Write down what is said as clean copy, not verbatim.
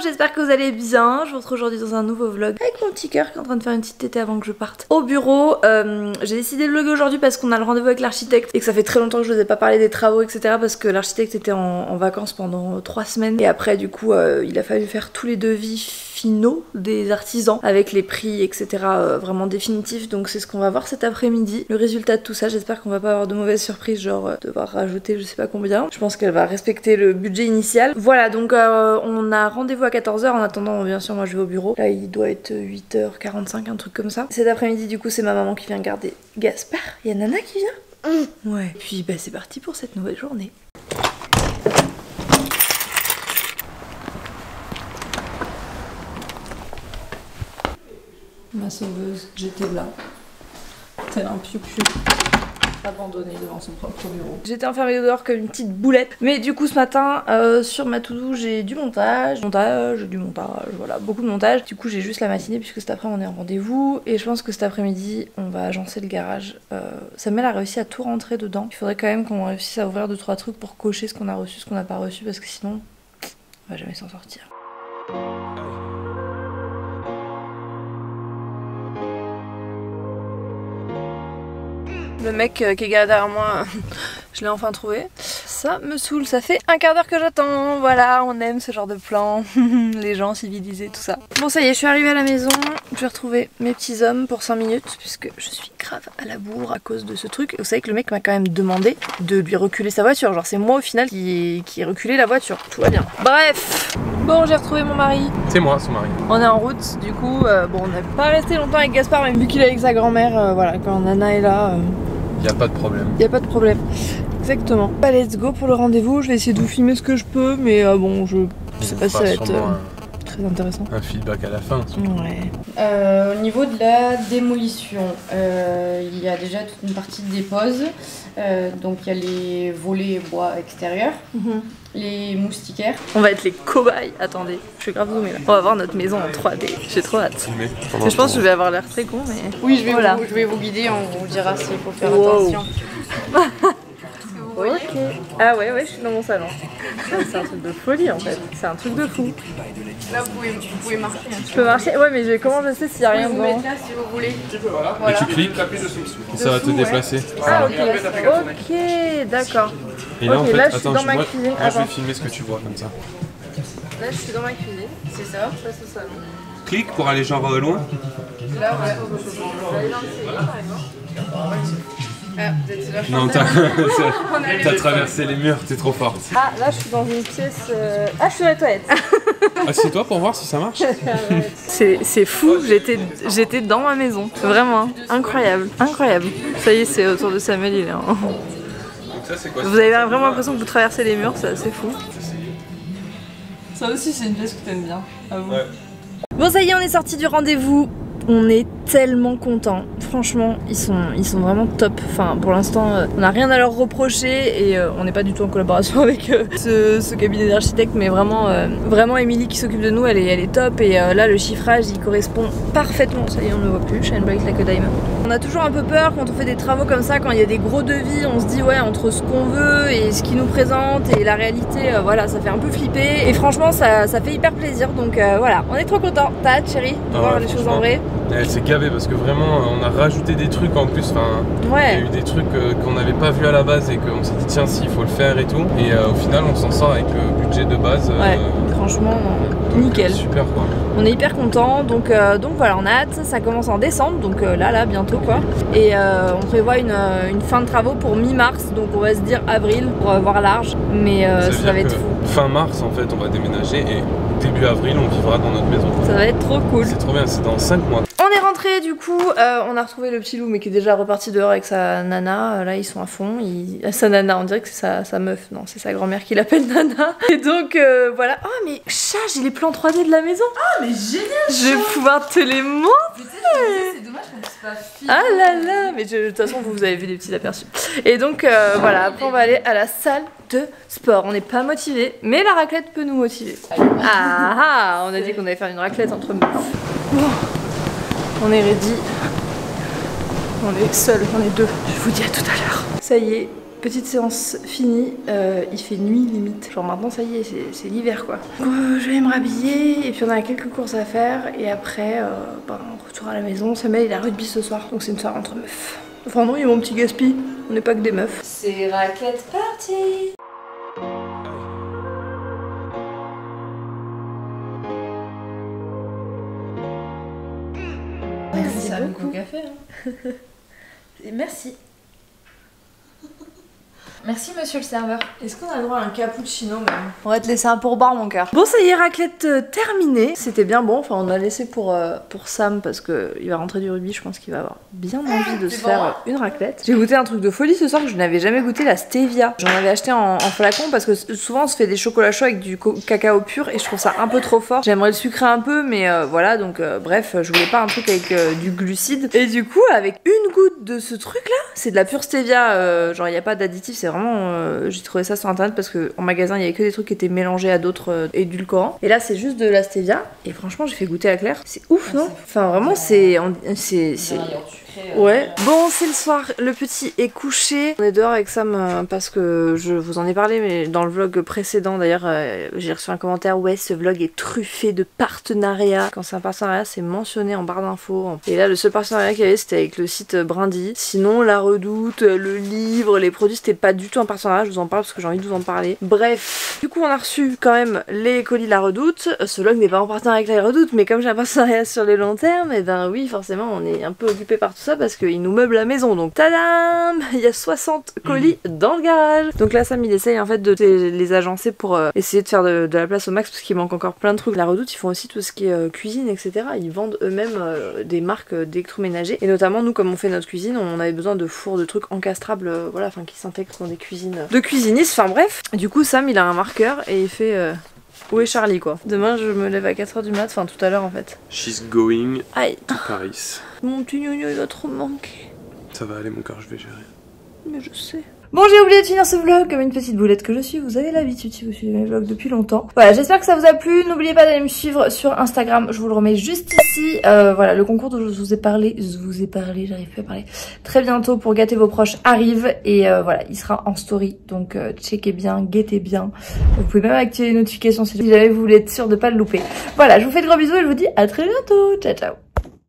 j'espère que vous allez bien. Je vous retrouve aujourd'hui dans un nouveau vlog avec mon petit cœur qui est en train de faire une petite tétée avant que je parte au bureau. J'ai décidé de vlogger aujourd'hui parce qu'on a le rendez-vous avec l'architecte et que ça fait très longtemps que je vous ai pas parlé des travaux, etc. Parce que l'architecte était en vacances pendant 3 semaines et après du coup il a fallu faire tous les devis finaux des artisans avec les prix, etc. Vraiment définitifs. Donc c'est ce qu'on va voir cet après-midi. Le résultat de tout ça, j'espère qu'on va pas avoir de mauvaises surprises, genre devoir rajouter je sais pas combien. Je pense qu'elle va respecter le budget initial. Voilà, donc on a rendez-vous à 14 h. En attendant, bien sûr, moi je vais au bureau. Là, il doit être 8 h 45, un truc comme ça. Cet après-midi, du coup, c'est ma maman qui vient garder Gaspard. Il y a Nana qui vient. Ouais. Puis bah, c'est parti pour cette nouvelle journée. Ma sauveuse, j'étais là. Tel un piou-piou. Abandonnée devant son propre bureau. J'étais enfermée dehors comme une petite boulette. Mais du coup ce matin sur ma to-do j'ai du montage, voilà, beaucoup de montage. Du coup j'ai juste la matinée puisque cet après on est en rendez-vous. Et je pense que cet après-midi on va agencer le garage. Samuel a réussi à tout rentrer dedans. Il faudrait quand même qu'on réussisse à ouvrir 2-3 trucs pour cocher ce qu'on a reçu, ce qu'on n'a pas reçu, parce que sinon on va jamais s'en sortir. Le mec qui est garé derrière moi, je l'ai enfin trouvé. Ça me saoule, ça fait un quart d'heure que j'attends. Voilà, on aime ce genre de plan. Les gens civilisés, tout ça. Bon, ça y est, je suis arrivée à la maison. Je vais retrouver mes petits hommes pour 5 minutes, puisque je suis grave à la bourre à cause de ce truc. Et vous savez que le mec m'a quand même demandé de lui reculer sa voiture. Genre, c'est moi au final qui ai reculé la voiture. Tout va bien. Bref. Bon, j'ai retrouvé mon mari. C'est moi, son mari. On est en route, du coup, bon, on n'a pas resté longtemps avec Gaspard, même vu qu'il est avec sa grand-mère. Voilà, quand Nana est là. Y a pas de problème. Y a pas de problème. Exactement. Bah, let's go pour le rendez-vous. Je vais essayer de vous filmer ce que je peux, mais bon, je sais pas si ça va être très intéressant. Un feedback à la fin. Ouais. Au niveau de la démolition, il y a déjà toute une partie de dépose. Donc il y a les volets bois extérieurs, les moustiquaires. On va être les cobayes. Attendez, je suis grave zoomée là. On va voir notre maison en 3D. J'ai trop hâte. Je pense que je vais avoir l'air très con, mais. Oui, je vais, voilà. je vais vous guider, on vous dira s'il faut faire attention. Ok. Ah ouais, je suis dans mon salon. C'est un truc de folie en fait. C'est un truc de fou. Là, vous pouvez marcher. Hein. Je peux marcher? Ouais, mais comment je sais s'il y a rien vous dedans? mettre là si vous voulez. Voilà. Et tu cliques et ça va te déplacer. Ah ok, ok, d'accord. Et là, en fait, là je suis attends, dans ma moi cuisine. je vais filmer ce que tu vois comme ça. Là je suis dans ma cuisine. C'est ça. Ça c'est le salon. Clique pour aller genre loin. Là, ah, vous êtes là. Non, t'as traversé les murs, t'es trop forte. Ah, là je suis dans une pièce. Ah, je suis dans les toilettes. Assieds-toi pour voir si ça marche. C'est fou, j'étais dans ma maison. Vraiment, incroyable, incroyable. Ça y est, c'est autour de Samuel, il est en... Donc ça, c'est quoi? Vous avez vraiment l'impression que vous traversez les murs, c'est assez fou. Ça aussi, c'est une pièce que t'aimes bien, à vous. Ouais. Bon, ça y est, on est sorti du rendez-vous. On est tellement contents. Franchement, ils sont vraiment top. Enfin, pour l'instant, on n'a rien à leur reprocher et on n'est pas du tout en collaboration avec ce cabinet d'architectes, mais vraiment Émilie qui s'occupe de nous, elle est top. Et là, le chiffrage, il correspond parfaitement. Ça y est, on ne le voit plus. Shine bright like a diamond. On a toujours un peu peur quand on fait des travaux comme ça, quand il y a des gros devis, on se dit ouais, entre ce qu'on veut et ce qu'ils nous présentent et la réalité, voilà, ça fait un peu flipper. Et franchement, ça fait hyper plaisir. Donc voilà, on est trop contents. T'as hâte, chérie, de voir les choses en vrai? Elle s'est gavée parce que vraiment on a rajouté des trucs en plus, enfin ouais. Il y a eu des trucs qu'on n'avait pas vu à la base et qu'on s'est dit tiens si il faut le faire et tout, et au final on s'en sort avec le budget de base. Ouais, franchement nickel. Super quoi. On est hyper contents, donc voilà, on a hâte, ça commence en décembre, donc là bientôt quoi. Et on prévoit une fin de travaux pour mi-mars, donc on va se dire avril pour voir large, mais ça va être fou. Fin mars en fait on va déménager et début avril on vivra dans notre maison. Ça va être trop cool. C'est trop bien, c'est dans 5 mois. On est rentré du coup, on a retrouvé le petit loup mais qui est déjà reparti dehors avec sa nana. Là ils sont à fond, sa nana, on dirait que c'est sa meuf, non c'est sa grand-mère qui l'appelle nana. Et donc voilà. Oh mais chat, j'ai les plans 3D de la maison. Ah mais génial. Je vais pouvoir te les montrer. C'est dommage qu'on puisse pas filmer. Ah là là, mais de toute façon vous avez vu des petits aperçus. Et donc voilà, après on va aller à la salle de sport. On n'est pas motivé, mais la raclette peut nous motiver. Ah, on a dit qu'on allait faire une raclette entre meufs. Bon, on est ready. On est seuls, on est deux. Je vous dis à tout à l'heure. Ça y est, Petite séance finie, il fait nuit limite. Genre maintenant ça y est, c'est l'hiver quoi. Donc je vais me rhabiller et puis on a quelques courses à faire et après retour à la maison. Samuel il a rugby ce soir donc c'est une soirée entre meufs. Enfin non, il y a mon petit gaspi, on n'est pas que des meufs. C'est raclette party. Merci beaucoup. Au café, hein. Merci. Merci monsieur le serveur. Est-ce qu'on a le droit à un cappuccino même? On va te laisser un pourboire mon cœur. Bon ça y est, raclette terminée. C'était bien bon, enfin on a laissé pour Sam parce que il va rentrer du rugby, je pense qu'il va avoir bien envie de se faire une raclette. J'ai goûté un truc de folie ce soir que je n'avais jamais goûté, la stevia. J'en avais acheté en flacon parce que souvent on se fait des chocolats chauds avec du cacao pur et je trouve ça un peu trop fort. J'aimerais le sucrer un peu mais voilà donc bref, je voulais pas un truc avec du glucide. Et du coup avec une goutte de ce truc là, c'est de la pure stevia, genre il n'y a pas d'additif, c'est vraiment j'ai trouvé ça sur internet parce que en magasin il y avait que des trucs qui étaient mélangés à d'autres édulcorants et là c'est juste de la stevia et franchement j'ai fait goûter à Claire, c'est ouf non? Enfin vraiment c'est ouais. Bon c'est le soir, le petit est couché, on est dehors avec Sam parce que je vous en ai parlé mais dans le vlog précédent d'ailleurs j'ai reçu un commentaire, ouais ce vlog est truffé de partenariats. Quand c'est un partenariat c'est mentionné en barre d'infos et là le seul partenariat qu'il y avait c'était avec le site Brindy. Sinon la Redoute, le livre, les produits c'était pas du tout un partenariat, je vous en parle parce que j'ai envie de vous en parler. Bref, du coup on a reçu quand même les colis de la Redoute. Ce vlog n'est pas en partenariat avec la Redoute mais comme j'ai un partenariat sur le long terme et ben oui forcément on est un peu occupé par tout ça parce qu'ils nous meublent la maison. Donc tadam, il y a 60 colis dans le garage. Donc là Sam il essaye en fait de les agencer pour essayer de faire de la place au max parce qu'il manque encore plein de trucs. La Redoute ils font aussi tout ce qui est cuisine etc. Ils vendent eux-mêmes des marques d'électroménager et notamment nous comme on fait notre cuisine on avait besoin de fours de trucs encastrables voilà enfin qui s'intègrent dans des cuisines de cuisinistes. Enfin bref, du coup Sam il a un marqueur et il fait où est Charlie quoi. Demain je me lève à 4 h du mat, enfin tout à l'heure en fait. She's going Aïe. to Paris. Mon petit gnogno il va trop me manquer. Ça va aller mon cœur, je vais gérer. Mais je sais. Bon j'ai oublié de finir ce vlog comme une petite boulette que je suis, vous avez l'habitude si vous suivez mes vlogs depuis longtemps. Voilà j'espère que ça vous a plu, n'oubliez pas d'aller me suivre sur Instagram, je vous le remets juste ici. Voilà le concours dont je vous ai parlé, j'arrive plus à parler, très bientôt pour gâter vos proches arrive et voilà il sera en story donc checkez bien, guettez bien. Vous pouvez même activer les notifications si jamais vous voulez être sûr de pas le louper. Voilà je vous fais de gros bisous et je vous dis à très bientôt, ciao ciao.